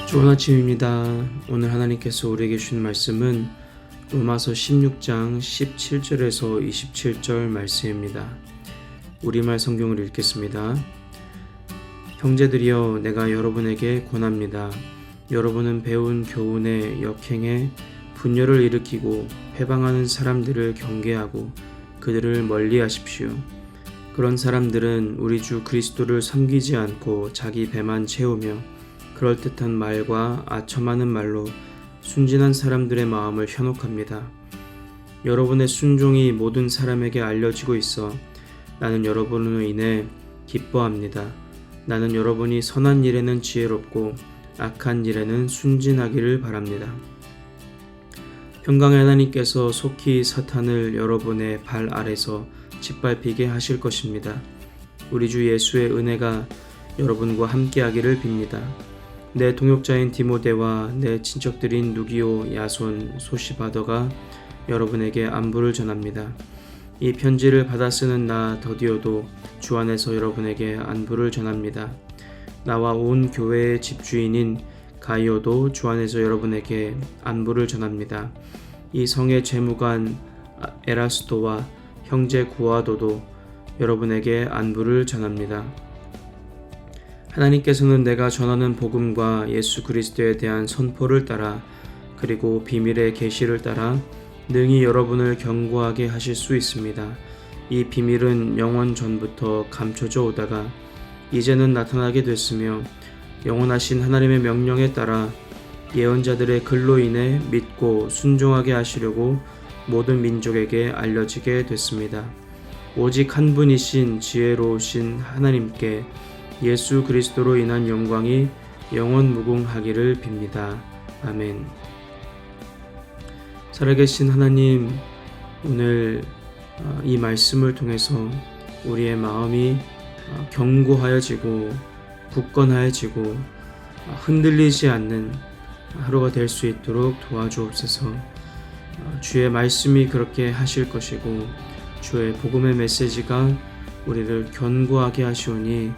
좋은 아침입니다. 오늘 하나님께서 우리에게 주신 말씀은 로마서 16장 17절에서 27절 말씀입니다. 우리말 성경을 읽겠습니다. 형제들이여, 내가 여러분에게 권합니다. 여러분은 배운 교훈에 역행해 분열을 일으키고 회방하는 사람들을 경계하고 그들을 멀리하십시오. 그런 사람들은 우리 주 그리스도를 섬기지 않고 자기 배만 채우며 그럴듯한 말과 아첨하는 말로 순진한 사람들의 마음을 현혹합니다. 여러분의 순종이 모든 사람에게 알려지고 있어 나는 여러분으로 인해 기뻐합니다. 나는 여러분이 선한 일에는 지혜롭고 악한 일에는 순진하기를 바랍니다. 평강의 하나님께서 속히 사탄을 여러분의 발 아래서 짓밟히게 하실 것입니다. 우리 주 예수의 은혜가 여러분과 함께하기를 빕니다. 내 동역자인 디모데와 내 친척들인 누기오, 야손, 소시바더가 여러분에게 안부를 전합니다. 이 편지를 받아 쓰는 나 더디오도 주 안에서 여러분에게 안부를 전합니다. 나와 온 교회의 집주인인 가이오도 주 안에서 여러분에게 안부를 전합니다. 이 성의 재무관 에라스도와 형제 구아도도 여러분에게 안부를 전합니다. 하나님께서는 내가 전하는 복음과 예수 그리스도에 대한 선포를 따라 그리고 비밀의 계시를 따라 능히 여러분을 견고하게 하실 수 있습니다. 이 비밀은 영원 전부터 감춰져 오다가 이제는 나타나게 됐으며 영원하신 하나님의 명령에 따라 예언자들의 글로 인해 믿고 순종하게 하시려고 모든 민족에게 알려지게 됐습니다. 오직 한 분이신 지혜로우신 하나님께 예수 그리스도로 인한 영광이 영원 무궁하기를 빕니다. 아멘. 살아계신 하나님, 오늘 이 말씀을 통해서 우리의 마음이 견고하여지고 굳건하여지고 흔들리지 않는 하루가 될 수 있도록 도와주옵소서. 주의 말씀이 그렇게 하실 것이고 주의 복음의 메시지가 우리를 견고하게 하시오니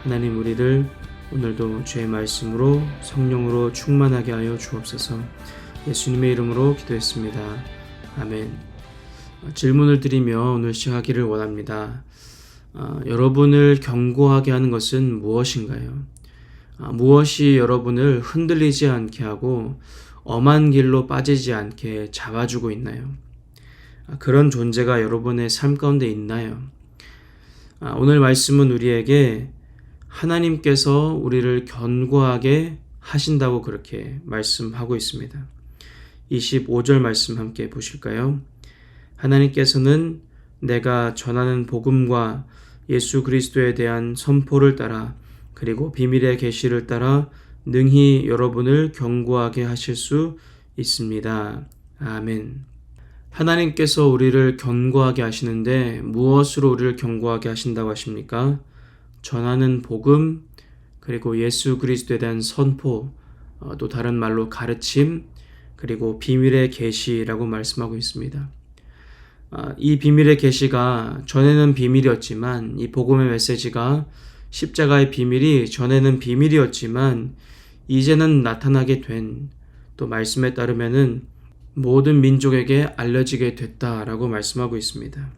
하나님, 우리를 오늘도 주의 말씀으로 성령으로 충만하게 하여 주옵소서. 예수님의 이름으로 기도했습니다. 아멘. 질문을 드리며 오늘 시작하기를 원합니다. 여러분을 견고하게 하는 것은 무엇인가요? 무엇이 여러분을 흔들리지 않게 하고 엄한 길로 빠지지 않게 잡아주고 있나요? 그런 존재가 여러분의 삶 가운데 있나요? 오늘 말씀은 우리에게 하나님께서 우리를 견고하게 하신다고 그렇게 말씀하고 있습니다. 25절 말씀 함께 보실까요? 하나님께서는 내가 전하는 복음과 예수 그리스도에 대한 선포를 따라 그리고 비밀의 계시를 따라 능히 여러분을 견고하게 하실 수 있습니다. 아멘. 하나님께서 우리를 견고하게 하시는데 무엇으로 우리를 견고하게 하신다고 하십니까? 전하는 복음, 그리고 예수 그리스도에 대한 선포, 또 다른 말로 가르침, 그리고 비밀의 계시라고 말씀하고 있습니다. 이 비밀의 계시가 전에는 비밀이었지만, 이 복음의 메시지가 십자가의 비밀이 전에는 비밀이었지만 이제는 나타나게 된, 또 말씀에 따르면은 모든 민족에게 알려지게 됐다라고 말씀하고 있습니다.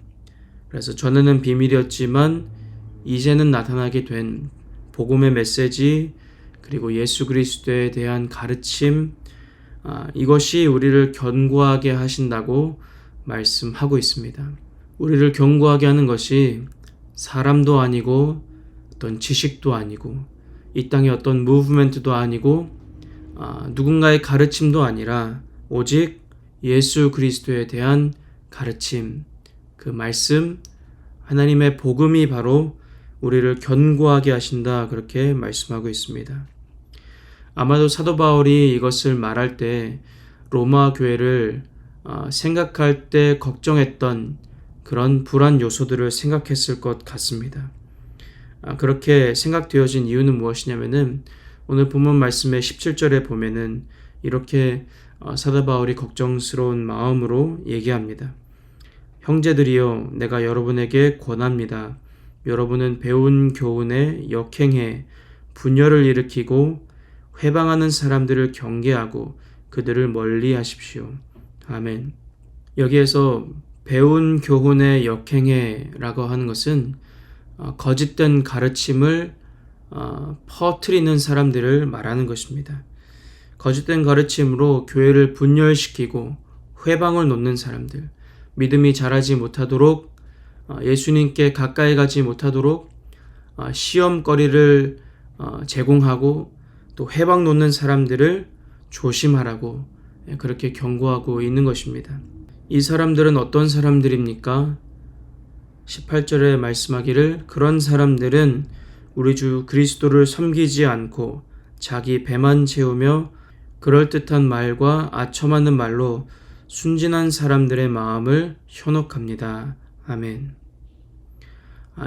그래서 전에는 비밀이었지만 이제는 나타나게 된 복음의 메시지, 그리고 예수 그리스도에 대한 가르침, 이것이 우리를 견고하게 하신다고 말씀하고 있습니다. 우리를 견고하게 하는 것이 사람도 아니고 어떤 지식도 아니고 이 땅의 어떤 무브멘트도 아니고 누군가의 가르침도 아니라 오직 예수 그리스도에 대한 가르침, 그 말씀, 하나님의 복음이 바로 우리를 견고하게 하신다, 그렇게 말씀하고 있습니다. 아마도 사도 바울이 이것을 말할 때 로마 교회를 생각할 때 걱정했던 그런 불안 요소들을 생각했을 것 같습니다. 그렇게 생각되어진 이유는 무엇이냐면은 오늘 본문 말씀의 17절에 보면은 이렇게 사도 바울이 걱정스러운 마음으로 얘기합니다. 형제들이여, 내가 여러분에게 권합니다. 여러분은 배운 교훈에 역행해 분열을 일으키고 회방하는 사람들을 경계하고 그들을 멀리 하십시오. 아멘. 여기에서 배운 교훈의 역행해라고 하는 것은 거짓된 가르침을 퍼뜨리는 사람들을 말하는 것입니다. 거짓된 가르침으로 교회를 분열시키고 회방을 놓는 사람들, 믿음이 자라지 못하도록 예수님께 가까이 가지 못하도록 시험거리를 제공하고 또 회방 놓는 사람들을 조심하라고 그렇게 경고하고 있는 것입니다. 이 사람들은 어떤 사람들입니까? 18절에 말씀하기를 그런 사람들은 우리 주 그리스도를 섬기지 않고 자기 배만 채우며 그럴듯한 말과 아첨하는 말로 순진한 사람들의 마음을 현혹합니다. 아멘.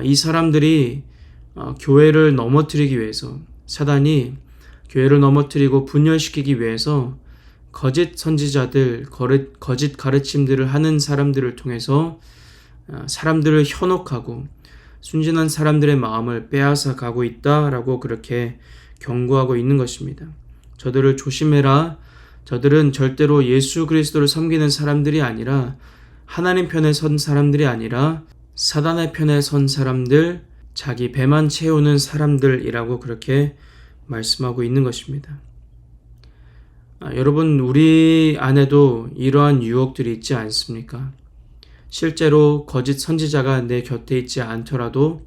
이 사람들이 교회를 넘어뜨리기 위해서, 사단이 교회를 넘어뜨리고 분열시키기 위해서 거짓 선지자들, 거짓 가르침들을 하는 사람들을 통해서 사람들을 현혹하고 순진한 사람들의 마음을 빼앗아 가고 있다라고 그렇게 경고하고 있는 것입니다. 저들을 조심해라. 저들은 절대로 예수 그리스도를 섬기는 사람들이 아니라 하나님 편에 선 사람들이 아니라 사단의 편에 선 사람들, 자기 배만 채우는 사람들이라고 그렇게 말씀하고 있는 것입니다. 여러분, 우리 안에도 이러한 유혹들이 있지 않습니까? 실제로 거짓 선지자가 내 곁에 있지 않더라도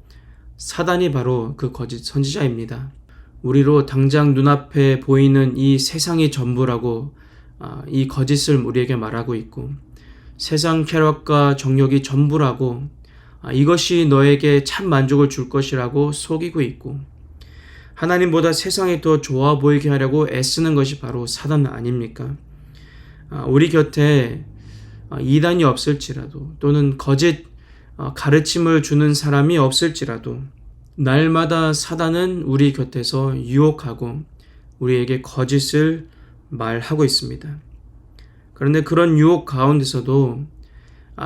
사단이 바로 그 거짓 선지자입니다. 우리로 당장 눈앞에 보이는 이 세상이 전부라고 이 거짓을 우리에게 말하고 있고, 세상 쾌락과 정욕이 전부라고 이것이 너에게 참 만족을 줄 것이라고 속이고 있고, 하나님보다 세상이 더 좋아 보이게 하려고 애쓰는 것이 바로 사단 아닙니까? 우리 곁에 이단이 없을지라도 또는 거짓 가르침을 주는 사람이 없을지라도 날마다 사단은 우리 곁에서 유혹하고 우리에게 거짓을 말하고 있습니다. 그런데 그런 유혹 가운데서도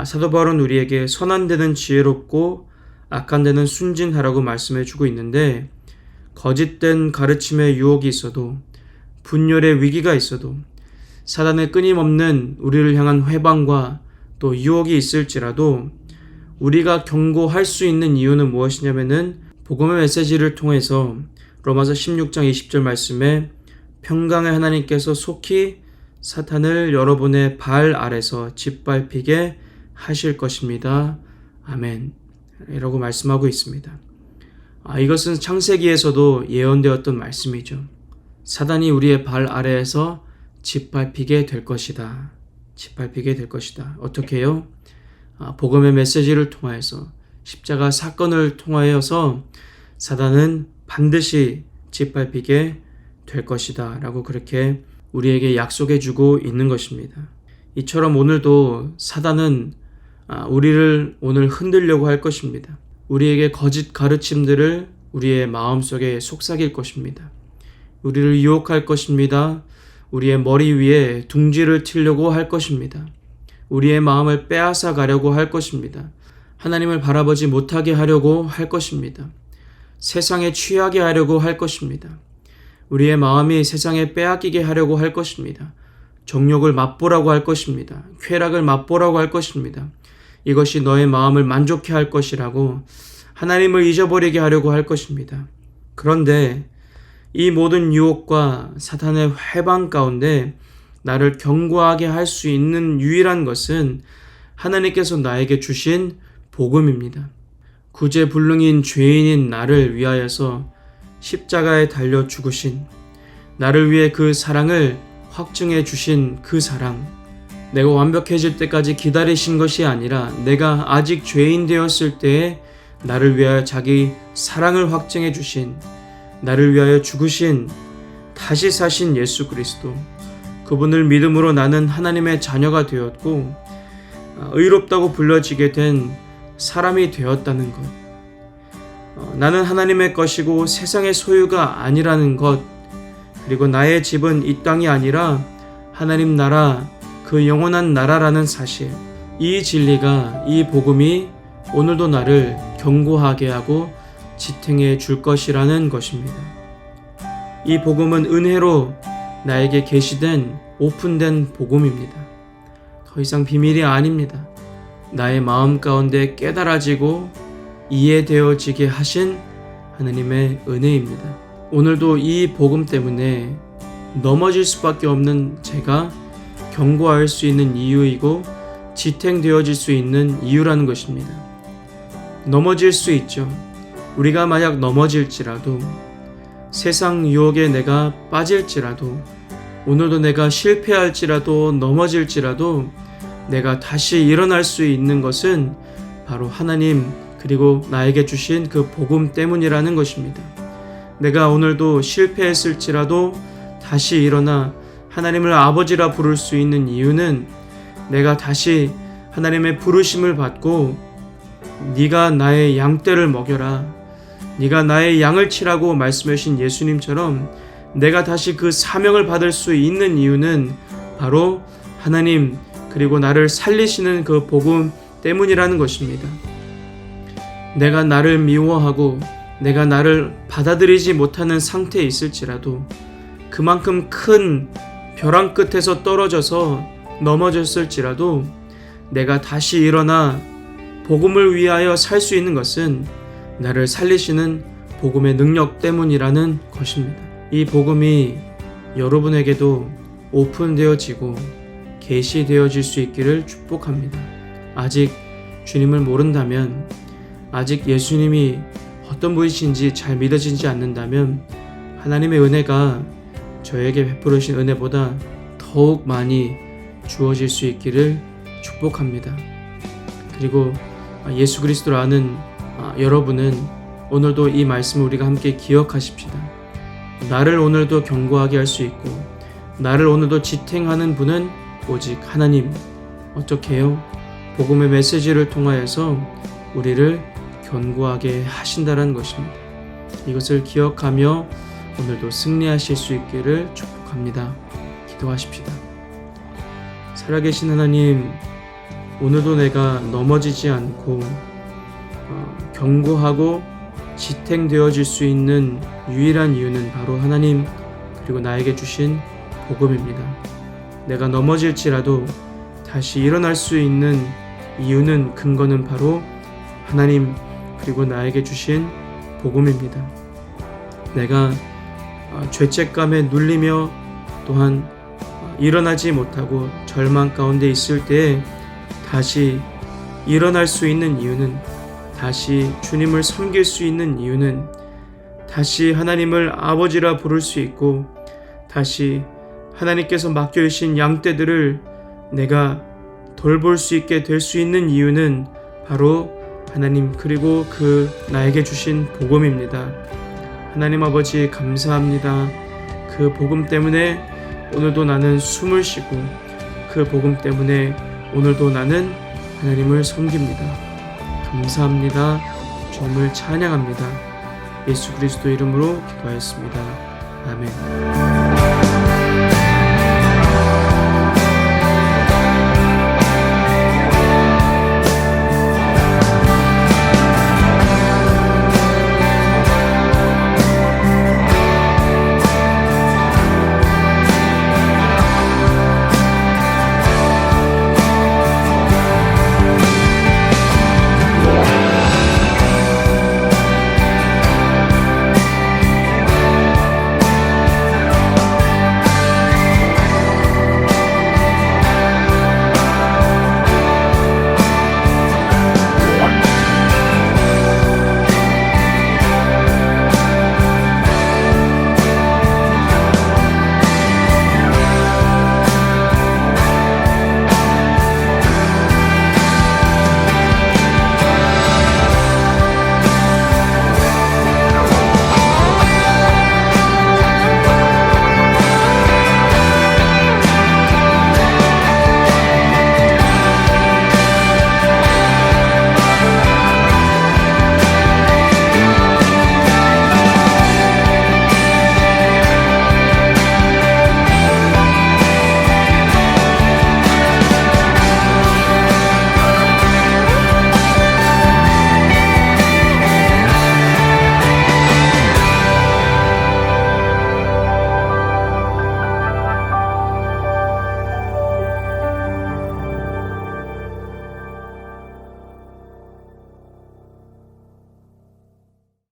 사도 바울은 우리에게 선한 데는 지혜롭고 악한 데는 순진하라고 말씀해 주고 있는데, 거짓된 가르침의 유혹이 있어도 분열의 위기가 있어도 사단의 끊임없는 우리를 향한 회방과 또 유혹이 있을지라도 우리가 경고할 수 있는 이유는 무엇이냐면은 복음의 메시지를 통해서 로마서 16장 20절 말씀에 평강의 하나님께서 속히 사탄을 여러분의 발 아래서 짓밟히게 하실 것입니다. 아멘. 이라고 말씀하고 있습니다. 이것은 창세기에서도 예언되었던 말씀이죠. 사단이 우리의 발 아래에서 짓밟히게 될 것이다. 짓밟히게 될 것이다. 어떻게 해요? 복음의 메시지를 통하여서, 십자가 사건을 통하여서 사단은 반드시 짓밟히게 될 것이다 라고 그렇게 우리에게 약속해 주고 있는 것입니다. 이처럼 오늘도 사단은 우리를 오늘 흔들려고 할 것입니다. 우리에게 거짓 가르침들을 우리의 마음속에 속삭일 것입니다. 우리를 유혹할 것입니다. 우리의 머리 위에 둥지를 틀려고 할 것입니다. 우리의 마음을 빼앗아 가려고 할 것입니다. 하나님을 바라보지 못하게 하려고 할 것입니다. 세상에 취하게 하려고 할 것입니다. 우리의 마음이 세상에 빼앗기게 하려고 할 것입니다. 정욕을 맛보라고 할 것입니다. 쾌락을 맛보라고 할 것입니다. 이것이 너의 마음을 만족해 할 것이라고 하나님을 잊어버리게 하려고 할 것입니다. 그런데 이 모든 유혹과 사탄의 회방 가운데 나를 경고하게 할 수 있는 유일한 것은 하나님께서 나에게 주신 복음입니다. 구제불능인 죄인인 나를 위하여서 십자가에 달려 죽으신, 나를 위해 그 사랑을 확증해 주신 그 사랑, 내가 완벽해질 때까지 기다리신 것이 아니라 내가 아직 죄인 되었을 때에 나를 위하여 자기 사랑을 확증해 주신, 나를 위하여 죽으신, 다시 사신 예수 그리스도, 그분을 믿음으로 나는 하나님의 자녀가 되었고 의롭다고 불려지게 된 사람이 되었다는 것, 나는 하나님의 것이고 세상의 소유가 아니라는 것, 그리고 나의 집은 이 땅이 아니라 하나님 나라, 그 영원한 나라라는 사실, 이 진리가, 이 복음이 오늘도 나를 경고하게 하고 지탱해 줄 것이라는 것입니다. 이 복음은 은혜로 나에게 계시된 오픈된 복음입니다. 더 이상 비밀이 아닙니다. 나의 마음 가운데 깨달아지고 이해되어지게 하신 하나님의 은혜입니다. 오늘도 이 복음 때문에 넘어질 수밖에 없는 제가 경고할 수 있는 이유이고 지탱되어질 수 있는 이유라는 것입니다. 넘어질 수 있죠. 우리가 만약 넘어질지라도, 세상 유혹에 내가 빠질지라도, 오늘도 내가 실패할지라도, 넘어질지라도 내가 다시 일어날 수 있는 것은 바로 하나님 그리고 나에게 주신 그 복음 때문이라는 것입니다. 내가 오늘도 실패했을지라도 다시 일어나 하나님을 아버지라 부를 수 있는 이유는 내가 다시 하나님의 부르심을 받고 네가 나의 양떼를 먹여라, 네가 나의 양을 치라고 말씀하신 예수님처럼 내가 다시 그 사명을 받을 수 있는 이유는 바로 하나님 그리고 나를 살리시는 그 복음 때문이라는 것입니다. 내가 나를 미워하고 내가 나를 받아들이지 못하는 상태에 있을지라도, 그만큼 큰 벼랑 끝에서 떨어져서 넘어졌을지라도 내가 다시 일어나 복음을 위하여 살 수 있는 것은 나를 살리시는 복음의 능력 때문이라는 것입니다. 이 복음이 여러분에게도 오픈되어지고 계시되어질 수 있기를 축복합니다. 아직 주님을 모른다면, 아직 예수님이 어떤 분이신지 잘 믿어지지 않는다면 하나님의 은혜가 저에게 베풀으신 은혜보다 더욱 많이 주어질 수 있기를 축복합니다. 그리고 예수 그리스도를 아는 여러분은 오늘도 이 말씀을 우리가 함께 기억하십시다. 나를 오늘도 견고하게 할 수 있고 나를 오늘도 지탱하는 분은 오직 하나님. 어떻게 해요? 복음의 메시지를 통하여서 우리를 견고하게 하신다는 것입니다. 이것을 기억하며 오늘도 승리하실 수 있기를 축복합니다. 기도하십시다. 살아계신 하나님, 오늘도 내가 넘어지지 않고 견고하고 지탱되어질 수 있는 유일한 이유는 바로 하나님 그리고 나에게 주신 복음입니다. 내가 넘어질지라도 다시 일어날 수 있는 이유는, 근거는 바로 하나님 그리고 나에게 주신 복음입니다. 내가 죄책감에 눌리며 또한 일어나지 못하고 절망 가운데 있을 때에 다시 일어날 수 있는 이유는, 다시 주님을 섬길 수 있는 이유는, 다시 하나님을 아버지라 부를 수 있고 다시 하나님께서 맡겨주신 양떼들을 내가 돌볼 수 있게 될 수 있는 이유는 바로 하나님 그리고 그 나에게 주신 복음입니다. 하나님 아버지 감사합니다. 그 복음 때문에 오늘도 나는 숨을 쉬고, 그 복음 때문에 오늘도 나는 하나님을 섬깁니다. 감사합니다. 주님을 찬양합니다. 예수 그리스도 이름으로 기도하였습니다. 아멘.